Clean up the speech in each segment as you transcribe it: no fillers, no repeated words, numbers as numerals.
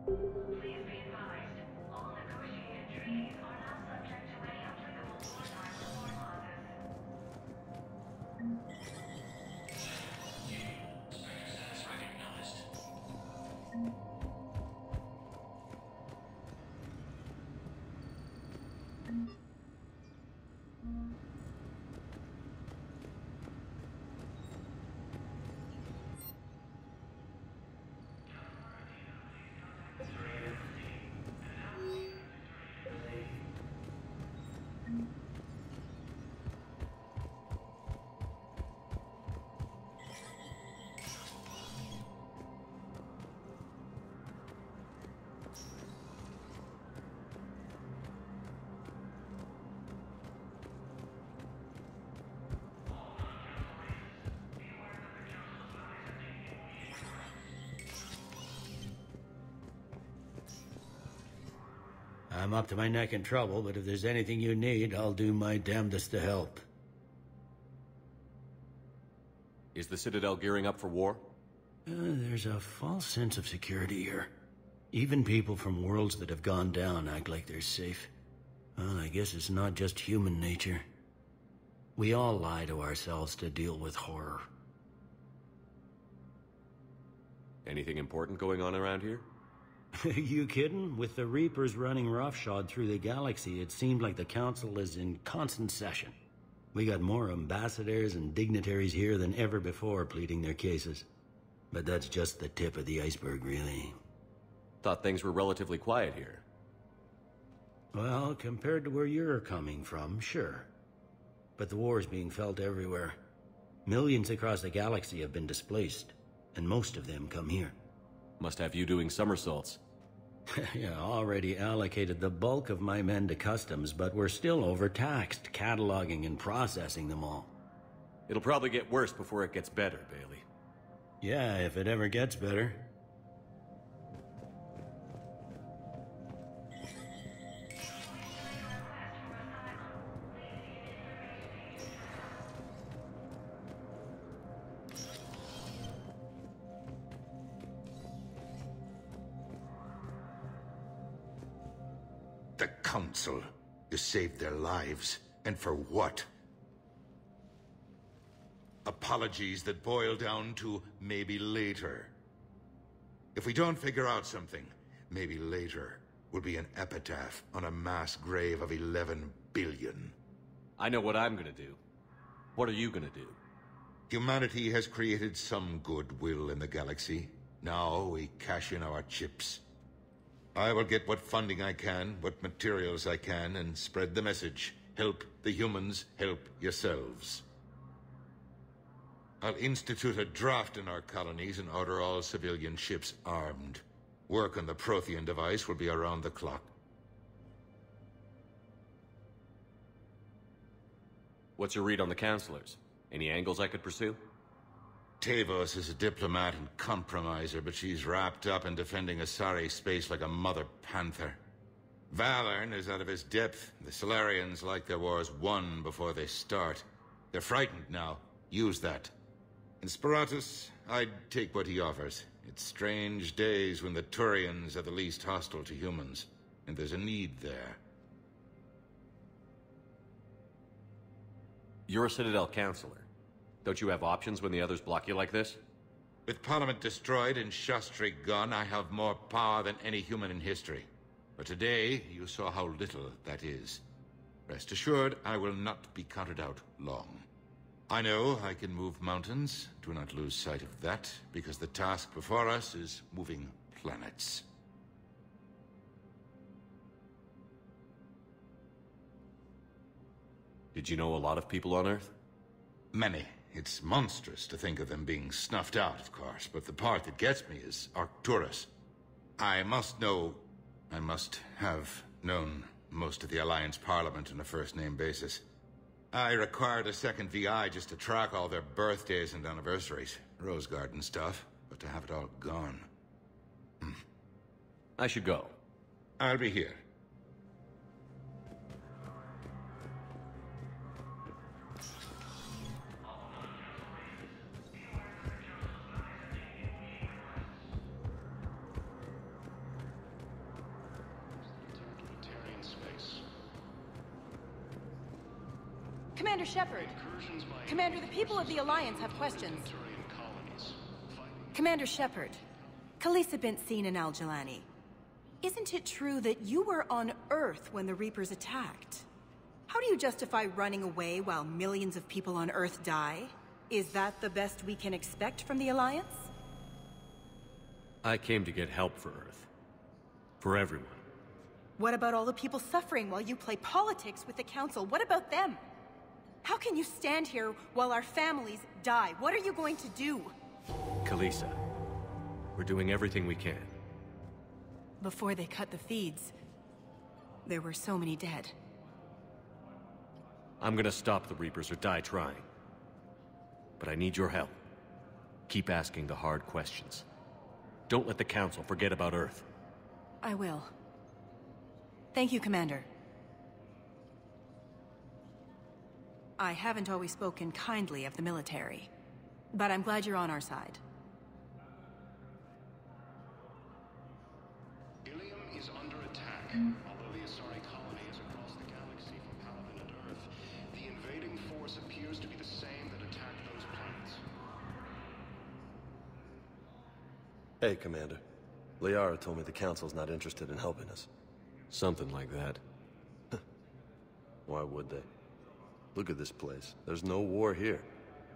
Please be advised, all negotiated treaties are now subject to any applicable wartime reform clauses. Status recognized. I'm up to my neck in trouble, but if there's anything you need, I'll do my damnedest to help. Is the Citadel gearing up for war? There's a false sense of security here. Even people from worlds that have gone down act like they're safe. Well, I guess it's not just human nature. We all lie to ourselves to deal with horror. Anything important going on around here? You kidding? With the Reapers running roughshod through the galaxy, it seemed like the Council is in constant session. We got more ambassadors and dignitaries here than ever before pleading their cases. But that's just the tip of the iceberg, really. Thought things were relatively quiet here. Well, compared to where you're coming from, sure. But the war's being felt everywhere. Millions across the galaxy have been displaced, and most of them come here. Must have you doing somersaults. Yeah, already allocated the bulk of my men to customs, but we're still overtaxed, cataloging and processing them all. It'll probably get worse before it gets better, Bailey. Yeah, if it ever gets better. The Council. You saved their lives. And for what? Apologies that boil down to maybe later. If we don't figure out something, maybe later will be an epitaph on a mass grave of 11 billion. I know what I'm gonna do. What are you gonna do? Humanity has created some goodwill in the galaxy. Now we cash in our chips. I will get what funding I can, what materials I can, and spread the message. Help the humans, help yourselves. I'll institute a draft in our colonies and order all civilian ships armed. Work on the Prothean device will be around the clock. What's your read on the counselors? Any angles I could pursue? Tavos is a diplomat and compromiser, but she's wrapped up in defending Asari space like a mother panther. Valorn is out of his depth. The Solarians like their wars won before they start. They're frightened now. Use that. In Sparatus, I'd take what he offers. It's strange days when the Turians are the least hostile to humans, and there's a need there. You're a Citadel counselor. Don't you have options when the others block you like this? With Parliament destroyed and Shastri gone, I have more power than any human in history. But today, you saw how little that is. Rest assured, I will not be counted out long. I know I can move mountains. Do not lose sight of that, because the task before us is moving planets. Did you know a lot of people on Earth? Many. It's monstrous to think of them being snuffed out, of course, but the part that gets me is Arcturus. I must have known most of the Alliance Parliament on a first-name basis. I required a second VI just to track all their birthdays and anniversaries. Rose Garden stuff, but to have it all gone. I should go. I'll be here. Commander Shepard. Commander, the people of the Alliance have questions. Commander Shepard, Khaleesi been seen in Al-Jalani. Isn't it true that you were on Earth when the Reapers attacked? How do you justify running away while millions of people on Earth die? Is that the best we can expect from the Alliance? I came to get help for Earth. For everyone. What about all the people suffering while you play politics with the Council? What about them? How can you stand here while our families die? What are you going to do? Khaleesi, we're doing everything we can. Before they cut the feeds, there were so many dead. I'm gonna stop the Reapers or die trying. But I need your help. Keep asking the hard questions. Don't let the Council forget about Earth. I will. Thank you, Commander. I haven't always spoken kindly of the military, but I'm glad you're on our side. Ilium is under attack. Although the Asari colony is across the galaxy from Paladin and Earth, the invading force appears to be the same that attacked those planets. Hey, Commander. Liara told me the Council's not interested in helping us. Something like that. Why would they? Look at this place. There's no war here.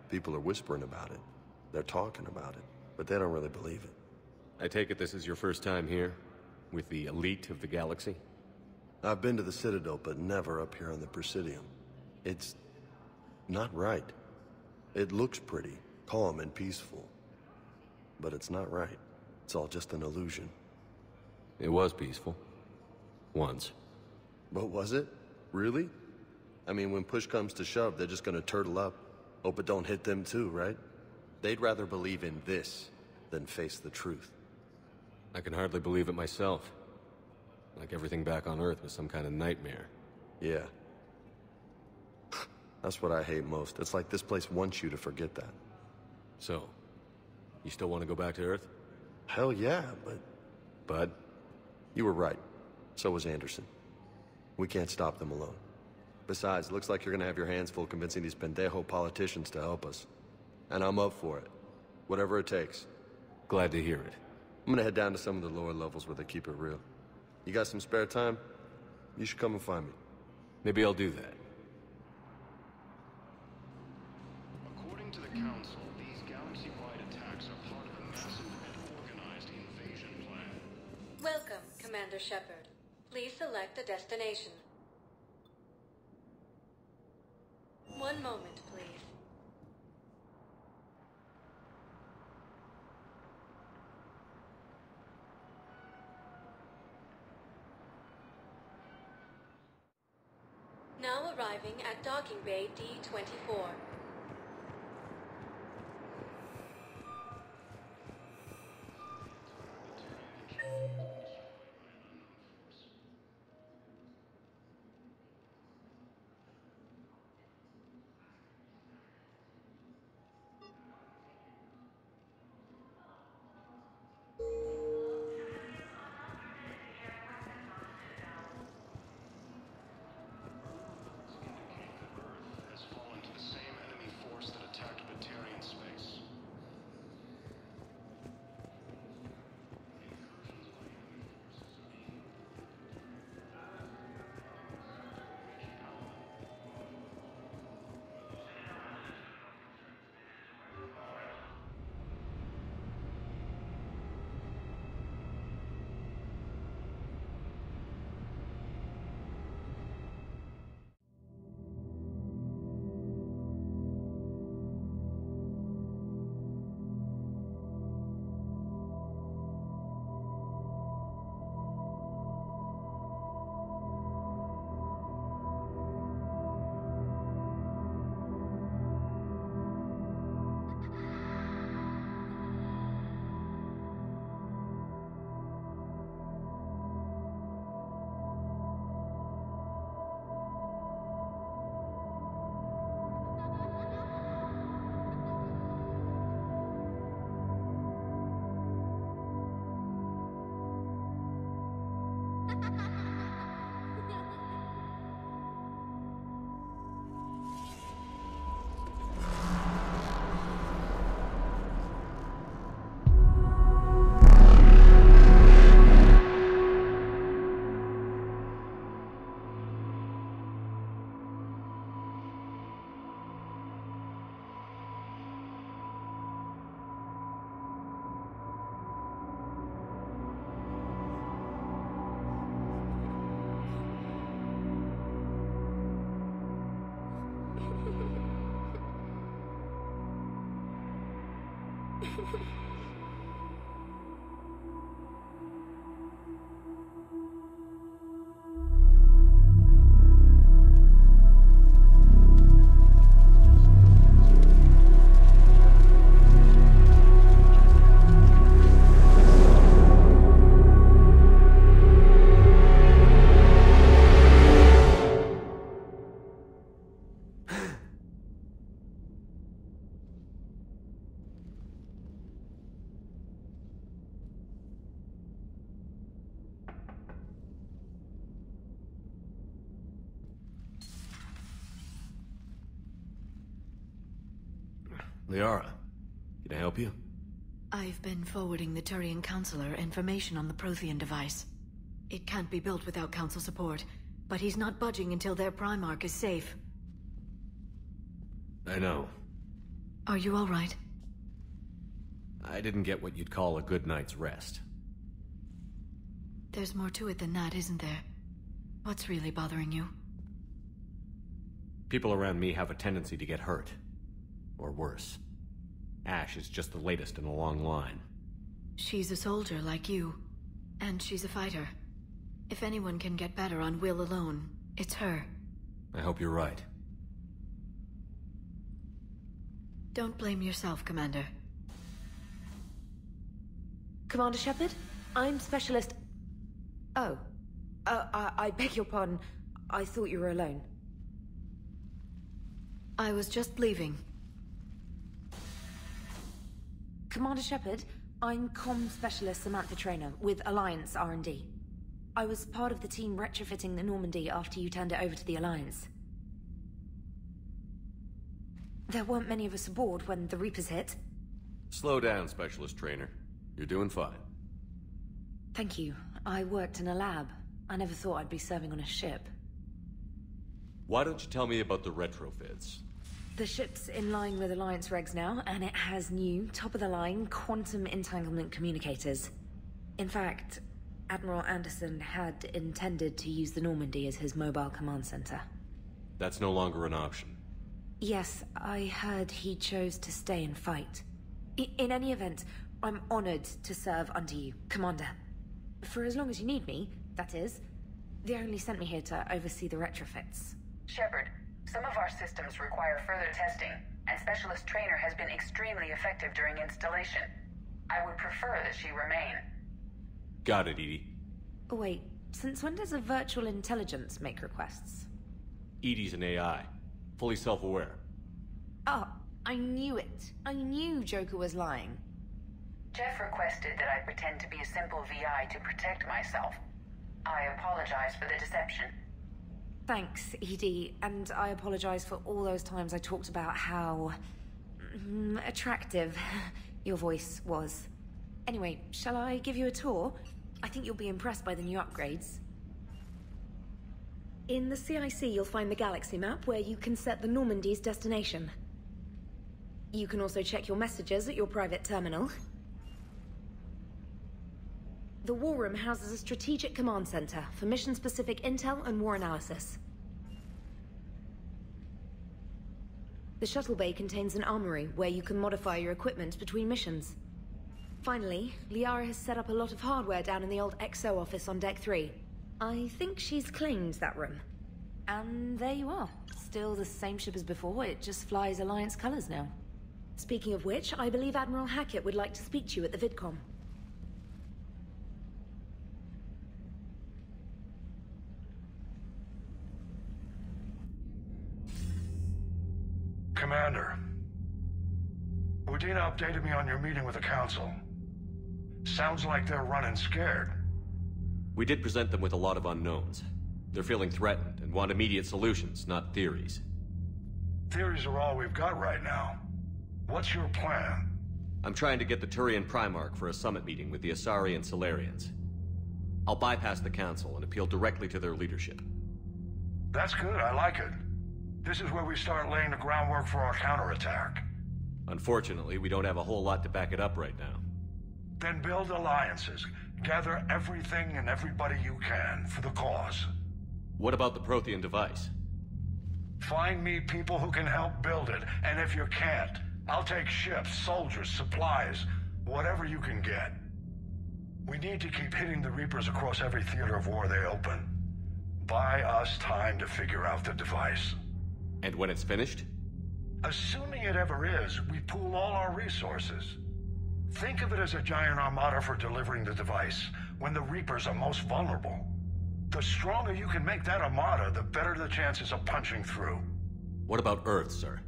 People are whispering about it. They're talking about it, but they don't really believe it. I take it this is your first time here? With the elite of the galaxy? I've been to the Citadel, but never up here on the Presidium. It's not right. It looks pretty, calm and peaceful. But it's not right. It's all just an illusion. It was peaceful. Once. But was it? Really? I mean, when push comes to shove, they're just gonna turtle up. Hope it don't hit them too, right? They'd rather believe in this than face the truth. I can hardly believe it myself. Like everything back on Earth was some kind of nightmare. Yeah. That's what I hate most. It's like this place wants you to forget that. So, you still want to go back to Earth? Hell yeah, but... Bud? You were right. So was Anderson. We can't stop them alone. Besides, it looks like you're gonna have your hands full convincing these pendejo politicians to help us. And I'm up for it. Whatever it takes. Glad to hear it. I'm gonna head down to some of the lower levels where they keep it real. You got some spare time? You should come and find me. Maybe I'll do that. According to the Council, these galaxy-wide attacks are part of a massive and organized invasion plan. Welcome, Commander Shepard. Please select a destination. One moment, please. Now arriving at Docking Bay D-24. Has fallen to the same Liara, can I help you? I've been forwarding the Turian Counselor information on the Prothean device. It can't be built without Council support, but he's not budging until their Primarch is safe. I know. Are you all right? I didn't get what you'd call a good night's rest. There's more to it than that, isn't there? What's really bothering you? People around me have a tendency to get hurt. Or worse. Ash is just the latest in a long line. She's a soldier like you. And she's a fighter. If anyone can get better on will alone, it's her. I hope you're right. Don't blame yourself, Commander. Commander Shepard? I'm Specialist... Oh. I beg your pardon. I thought you were alone. I was just leaving. Commander Shepard, I'm Comm Specialist Samantha Traynor with Alliance R&D. I was part of the team retrofitting the Normandy after you turned it over to the Alliance. There weren't many of us aboard when the Reapers hit. Slow down, Specialist Trainer. You're doing fine. Thank you. I worked in a lab. I never thought I'd be serving on a ship. Why don't you tell me about the retrofits? The ship's in line with Alliance regs now, and it has new, top-of-the-line, quantum entanglement communicators. In fact, Admiral Anderson had intended to use the Normandy as his mobile command center. That's no longer an option. Yes, I heard he chose to stay and fight. In any event, I'm honored to serve under you, Commander. For as long as you need me, that is. They only sent me here to oversee the retrofits. Shepard, some of our systems require further testing, and Specialist Trainer has been extremely effective during installation. I would prefer that she remain. Got it, Edie. Wait, since when does a virtual intelligence make requests? Edie's an AI. Fully self-aware. Oh, I knew it. I knew Joker was lying. Jeff requested that I pretend to be a simple VI to protect myself. I apologize for the deception. Thanks, Edie, and I apologize for all those times I talked about how... attractive your voice was. Anyway, shall I give you a tour? I think you'll be impressed by the new upgrades. In the CIC, you'll find the galaxy map where you can set the Normandy's destination. You can also check your messages at your private terminal. The War Room houses a strategic command center for mission-specific intel and war analysis. The shuttle bay contains an armory where you can modify your equipment between missions. Finally, Liara has set up a lot of hardware down in the old XO office on Deck 3. I think she's claimed that room. And there you are. Still the same ship as before, it just flies Alliance colors now. Speaking of which, I believe Admiral Hackett would like to speak to you at the VidCom. Commander, Udina updated me on your meeting with the Council. Sounds like they're running scared. We did present them with a lot of unknowns. They're feeling threatened and want immediate solutions, not theories. Theories are all we've got right now. What's your plan? I'm trying to get the Turian Primarch for a summit meeting with the Asari and Solarians. I'll bypass the Council and appeal directly to their leadership. That's good, I like it. This is where we start laying the groundwork for our counterattack. Unfortunately, we don't have a whole lot to back it up right now. Then build alliances. Gather everything and everybody you can for the cause. What about the Prothean device? Find me people who can help build it, and if you can't, I'll take ships, soldiers, supplies, whatever you can get. We need to keep hitting the Reapers across every theater of war they open. Buy us time to figure out the device. And when it's finished? Assuming it ever is, we pool all our resources. Think of it as a giant armada for delivering the device, when the Reapers are most vulnerable. The stronger you can make that armada, the better the chances of punching through. What about Earth, sir?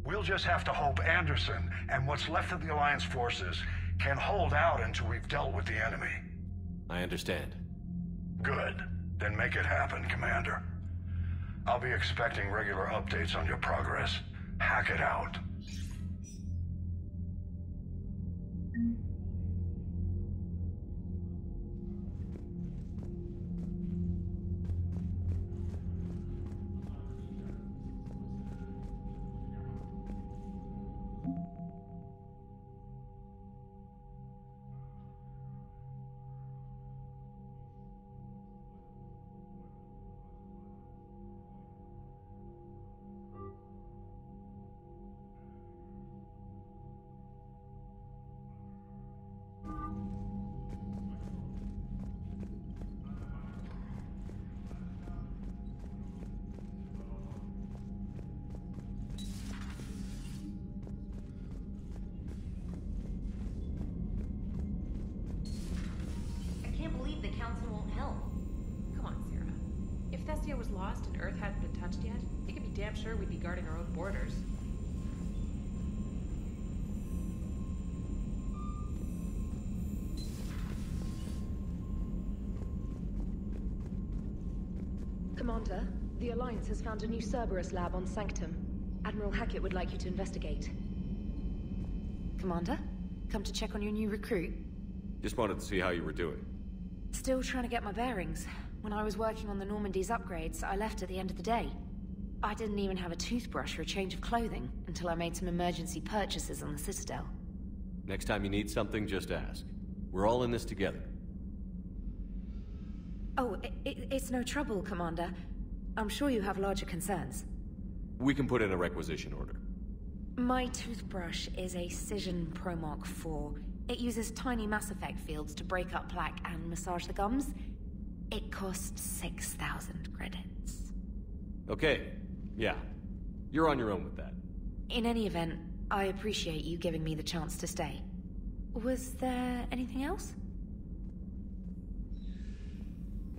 We'll just have to hope Anderson and what's left of the Alliance forces can hold out until we've dealt with the enemy. I understand. Good. Then make it happen, Commander. I'll be expecting regular updates on your progress. Hack it out. Was lost and Earth hadn't been touched yet, you can be damn sure we'd be guarding our own borders. Commander, the Alliance has found a new Cerberus lab on Sanctum. Admiral Hackett would like you to investigate. Commander, come to check on your new recruit. Just wanted to see how you were doing. Still trying to get my bearings. When I was working on the Normandy's upgrades, I left at the end of the day. I didn't even have a toothbrush or a change of clothing until I made some emergency purchases on the Citadel. Next time you need something, just ask. We're all in this together. Oh, it's no trouble, Commander. I'm sure you have larger concerns. We can put in a requisition order. My toothbrush is a Cision Pro Mark IV. It uses tiny Mass Effect fields to break up plaque and massage the gums. It costs 6,000 credits. Okay, yeah. You're on your own with that. In any event, I appreciate you giving me the chance to stay. Was there anything else?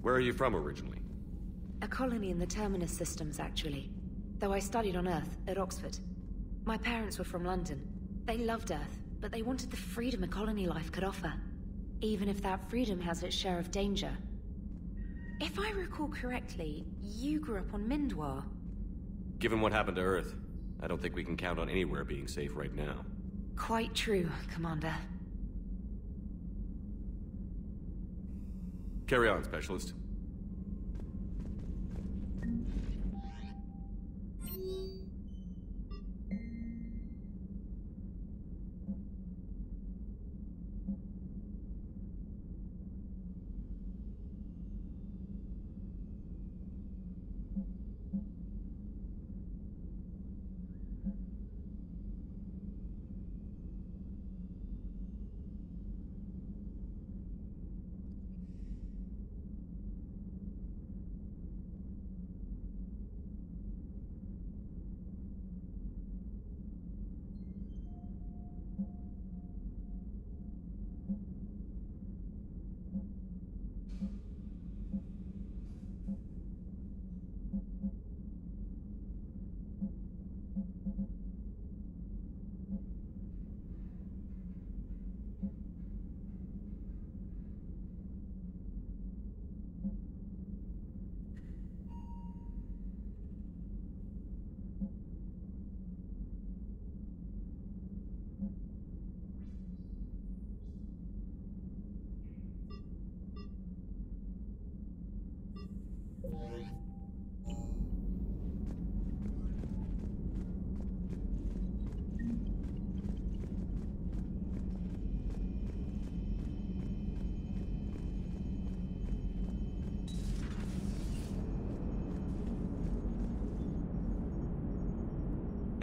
Where are you from originally? A colony in the Terminus systems, actually. Though I studied on Earth, at Oxford. My parents were from London. They loved Earth, but they wanted the freedom a colony life could offer. Even if that freedom has its share of danger. If I recall correctly, you grew up on Mindwar. Given what happened to Earth, I don't think we can count on anywhere being safe right now. Quite true, Commander. Carry on, Specialist.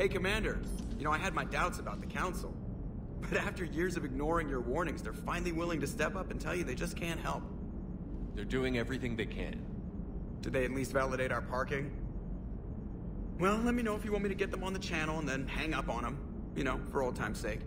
Hey, Commander. You know, I had my doubts about the Council. But after years of ignoring your warnings, they're finally willing to step up and tell you they just can't help. They're doing everything they can. Did they at least validate our parking? Well, let me know if you want me to get them on the channel and then hang up on them. You know, for old time's sake.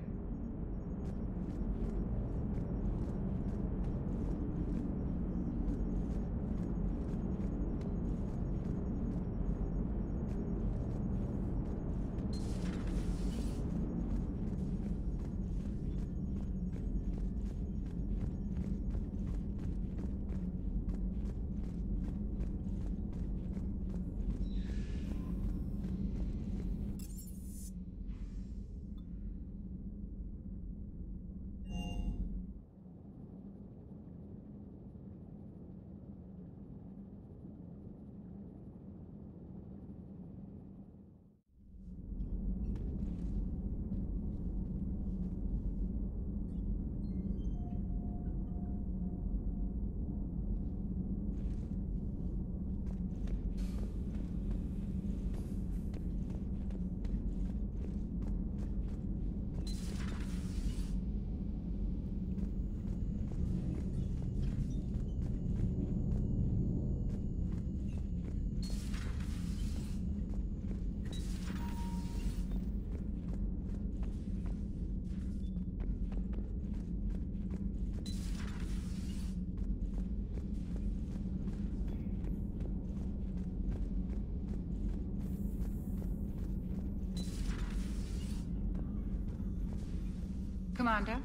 Commander?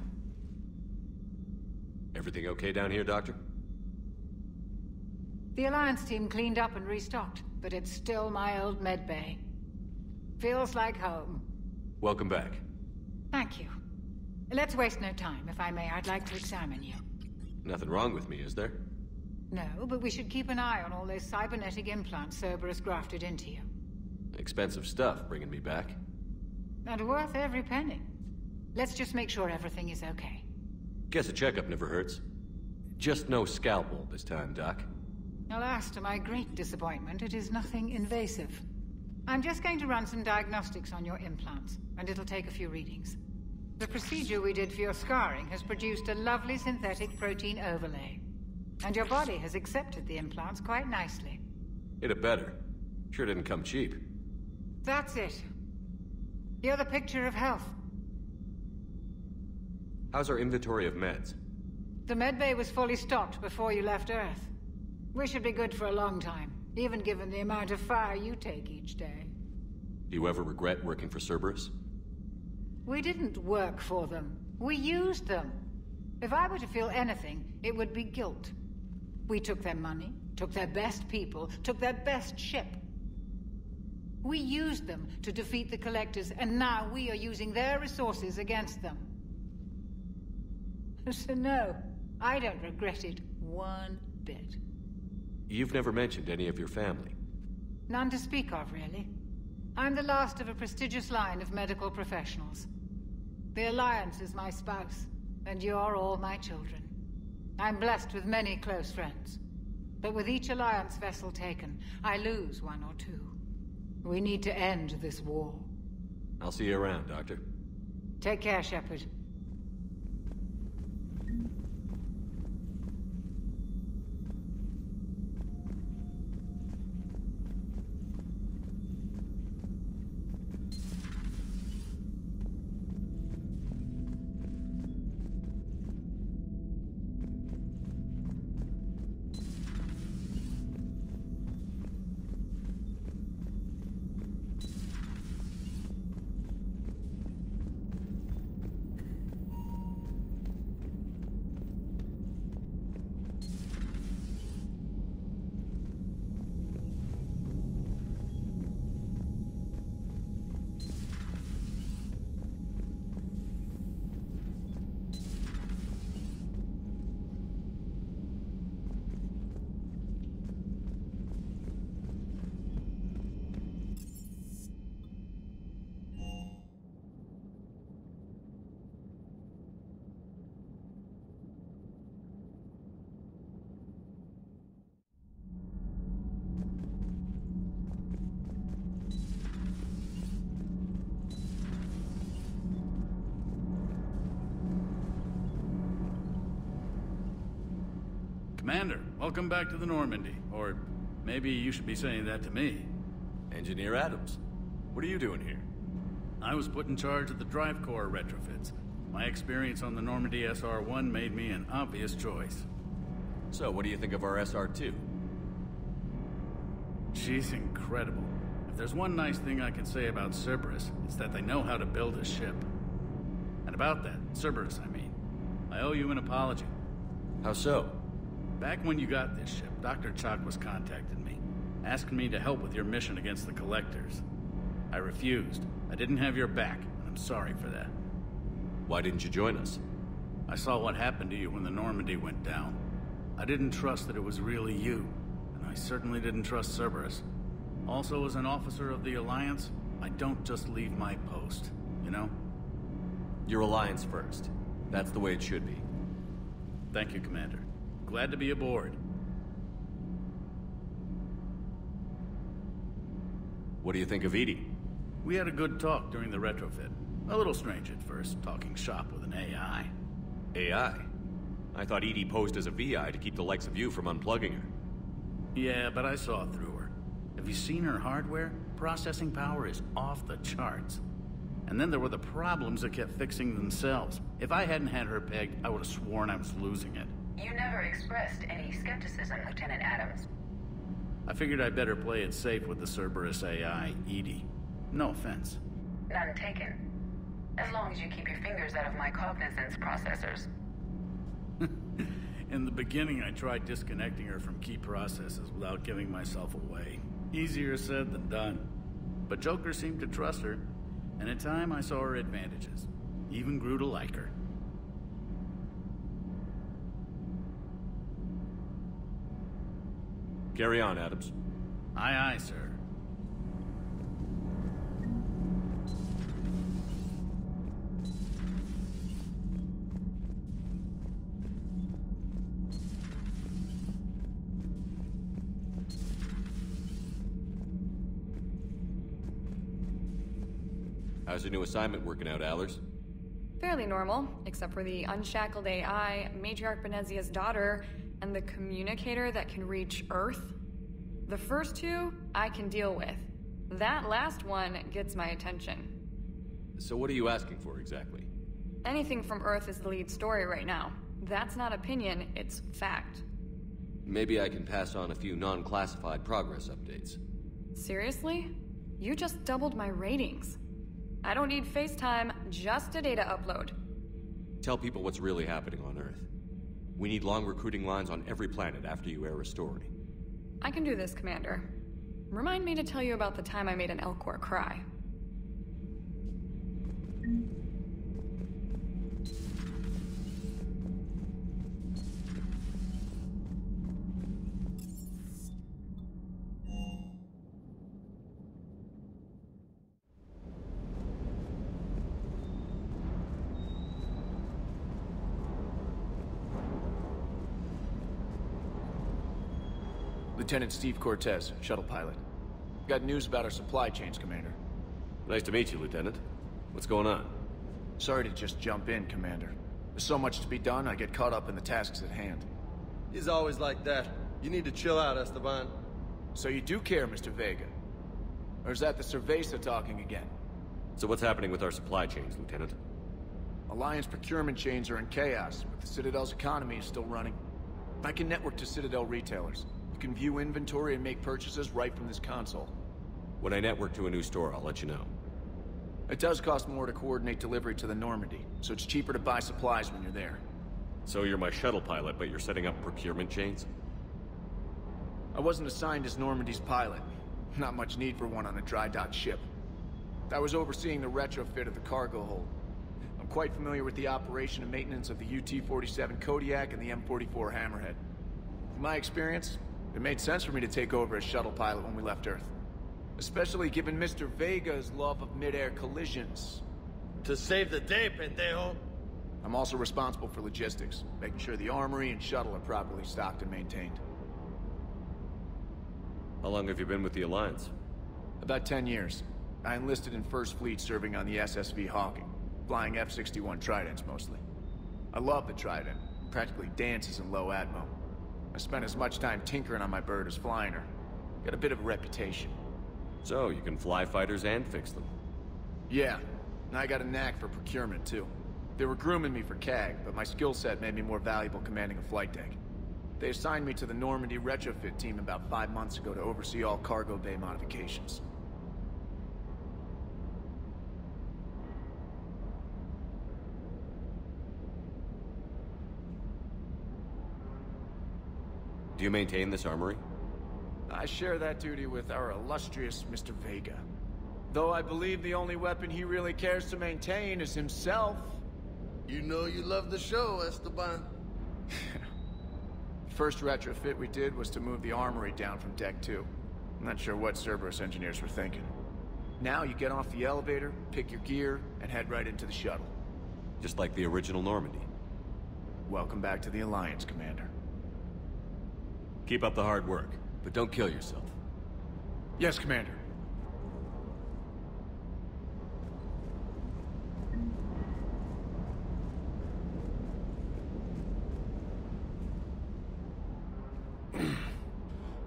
Everything okay down here, Doctor? The Alliance team cleaned up and restocked, but it's still my old med bay. Feels like home. Welcome back. Thank you. Let's waste no time. If I may, I'd like to examine you. Nothing wrong with me, is there? No, but we should keep an eye on all those cybernetic implants Cerberus grafted into you. Expensive stuff bringing me back. And worth every penny. Let's just make sure everything is okay. Guess a checkup never hurts. Just no scalpel this time, Doc. Alas, to my great disappointment, it is nothing invasive. I'm just going to run some diagnostics on your implants, and it'll take a few readings. The procedure we did for your scarring has produced a lovely synthetic protein overlay. And your body has accepted the implants quite nicely. It had better. Sure didn't come cheap. That's it. You're the picture of health. How's our inventory of meds? The medbay was fully stocked before you left Earth. We should be good for a long time, even given the amount of fire you take each day. Do you ever regret working for Cerberus? We didn't work for them. We used them. If I were to feel anything, it would be guilt. We took their money, took their best people, took their best ship. We used them to defeat the Collectors, and now we are using their resources against them. So no, I don't regret it one bit. You've never mentioned any of your family. None to speak of, really. I'm the last of a prestigious line of medical professionals. The Alliance is my spouse, and you're all my children. I'm blessed with many close friends. But with each Alliance vessel taken, I lose one or two. We need to end this war. I'll see you around, Doctor. Take care, Shepard. Commander, welcome back to the Normandy. Or maybe you should be saying that to me. Engineer Adams, what are you doing here? I was put in charge of the drive core retrofits. My experience on the Normandy SR-1 made me an obvious choice. So, what do you think of our SR-2? She's incredible. If there's one nice thing I can say about Cerberus, it's that they know how to build a ship. And about that, Cerberus, I mean, I owe you an apology. How so? Back when you got this ship, Dr. Chakwas contacted me, asking me to help with your mission against the Collectors. I refused. I didn't have your back, and I'm sorry for that. Why didn't you join us? I saw what happened to you when the Normandy went down. I didn't trust that it was really you, and I certainly didn't trust Cerberus. Also, as an officer of the Alliance, I don't just leave my post, you know? Your Alliance first. That's the way it should be. Thank you, Commander. Glad to be aboard. What do you think of Edie? We had a good talk during the retrofit. A little strange at first, talking shop with an AI. AI? I thought Edie posed as a VI to keep the likes of you from unplugging her. Yeah, but I saw through her. Have you seen her hardware? Processing power is off the charts. And then there were the problems that kept fixing themselves. If I hadn't had her pegged, I would have sworn I was losing it. You never expressed any skepticism, Lieutenant Adams. I figured I'd better play it safe with the Cerberus AI, Edie. No offense. None taken. As long as you keep your fingers out of my cognizance processors. In the beginning, I tried disconnecting her from key processes without giving myself away. Easier said than done. But Joker seemed to trust her, and in time I saw her advantages. Even grew to like her. Carry on, Adams. Aye, aye, sir. How's your new assignment working out, Allers? Fairly normal, except for the unshackled AI, Matriarch Benezia's daughter, and the communicator that can reach Earth. The first two, I can deal with. That last one gets my attention. So what are you asking for, exactly? Anything from Earth is the lead story right now. That's not opinion, it's fact. Maybe I can pass on a few non-classified progress updates. Seriously? You just doubled my ratings. I don't need FaceTime, just a data upload. Tell people what's really happening on Earth. We need long recruiting lines on every planet after you air a story. I can do this, Commander. Remind me to tell you about the time I made an Elcor cry. Lieutenant Steve Cortez, shuttle pilot. Got news about our supply chains, Commander. Nice to meet you, Lieutenant. What's going on? Sorry to just jump in, Commander. There's so much to be done, I get caught up in the tasks at hand. He's always like that. You need to chill out, Esteban. So you do care, Mr. Vega? Or is that the Cerveza talking again? So what's happening with our supply chains, Lieutenant? Alliance procurement chains are in chaos, but the Citadel's economy is still running. I can network to Citadel retailers. You can view inventory and make purchases right from this console. When I network to a new store, I'll let you know. It does cost more to coordinate delivery to the Normandy, so it's cheaper to buy supplies when you're there. So you're my shuttle pilot, but you're setting up procurement chains? I wasn't assigned as Normandy's pilot. Not much need for one on a dry dock ship. I was overseeing the retrofit of the cargo hold. I'm quite familiar with the operation and maintenance of the UT-47 Kodiak and the M44 Hammerhead. From my experience, it made sense for me to take over as shuttle pilot when we left Earth. Especially given Mr. Vega's love of mid-air collisions. To save the day, pendejo! I'm also responsible for logistics, making sure the armory and shuttle are properly stocked and maintained. How long have you been with the Alliance? About 10 years. I enlisted in First Fleet serving on the SSV Hawking, flying F-61 Tridents mostly. I love the Trident, practically dances in low atmo. I spent as much time tinkering on my bird as flying her. Got a bit of a reputation. So, you can fly fighters and fix them. Yeah, and I got a knack for procurement, too. They were grooming me for CAG, but my skill set made me more valuable commanding a flight deck. They assigned me to the Normandy retrofit team about 5 months ago to oversee all cargo bay modifications. Do you maintain this armory? I share that duty with our illustrious Mr. Vega. Though I believe the only weapon he really cares to maintain is himself. You know you love the show, Esteban. First retrofit we did was to move the armory down from Deck 2. I'm not sure what Cerberus engineers were thinking. Now you get off the elevator, pick your gear, and head right into the shuttle. Just like the original Normandy. Welcome back to the Alliance, Commander. Keep up the hard work, but don't kill yourself. Yes, Commander.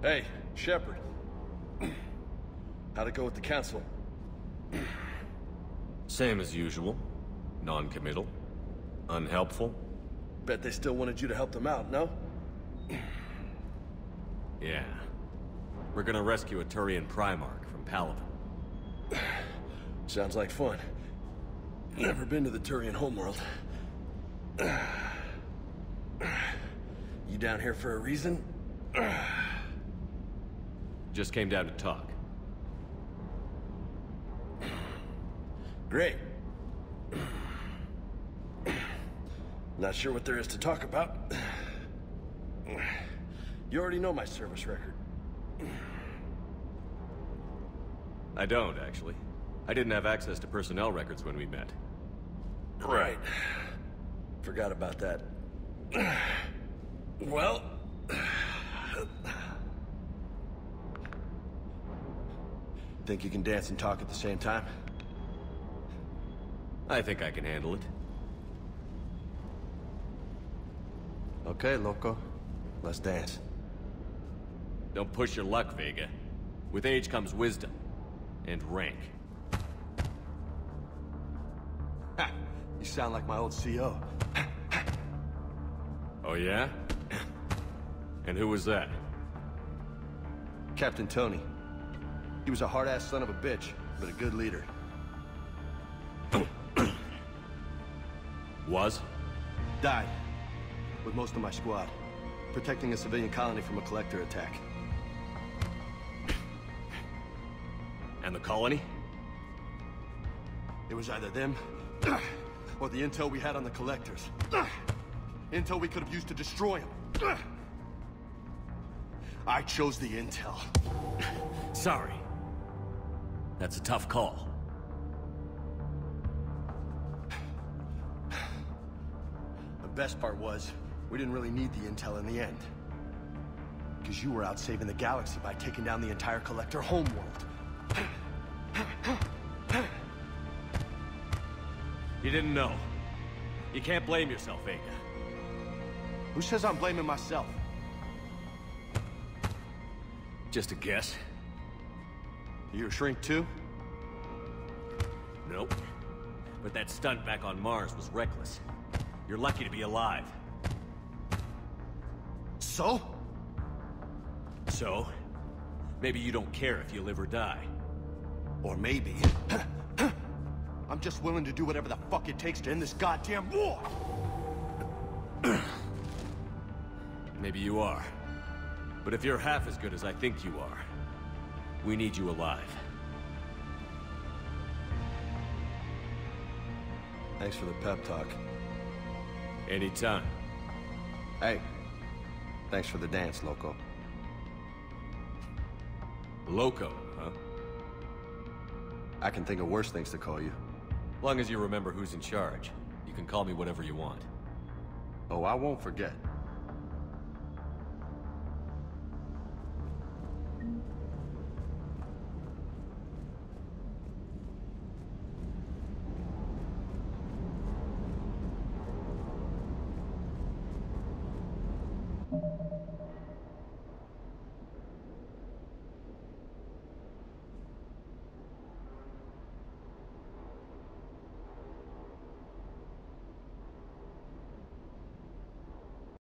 Hey, Shepard. How'd it go with the Council? Same as usual. Non-committal. Unhelpful. Bet they still wanted you to help them out, no? Yeah. We're gonna rescue a Turian Primarch from Palaven. Sounds like fun. Never been to the Turian homeworld. You down here for a reason? Just came down to talk. Great. Not sure what there is to talk about. You already know my service record. I don't, actually. I didn't have access to personnel records when we met. Right. Forgot about that. Well... Think you can dance and talk at the same time? I think I can handle it. Okay, loco. Let's dance. Don't push your luck, Vega. With age comes wisdom. And rank. Ha! You sound like my old CO. Oh yeah? And who was that? Captain Tony. He was a hard-ass son of a bitch, but a good leader. Was? Died. With most of my squad. Protecting a civilian colony from a collector attack. And the colony? It was either them, or the intel we had on the collectors. Intel we could have used to destroy them. I chose the intel. Sorry. That's a tough call. The best part was, we didn't really need the intel in the end. Because you were out saving the galaxy by taking down the entire collector homeworld. You didn't know. You can't blame yourself, Vega. Who says I'm blaming myself? Just a guess. You a shrink too? Nope. But that stunt back on Mars was reckless. You're lucky to be alive. So? So? Maybe you don't care if you live or die. Or maybe... I'm just willing to do whatever the fuck it takes to end this goddamn war! Maybe you are. But if you're half as good as I think you are, we need you alive. Thanks for the pep talk. Anytime. Hey, thanks for the dance, Loco. Loco, huh? I can think of worse things to call you. Long as you remember who's in charge, you can call me whatever you want. Oh, I won't forget.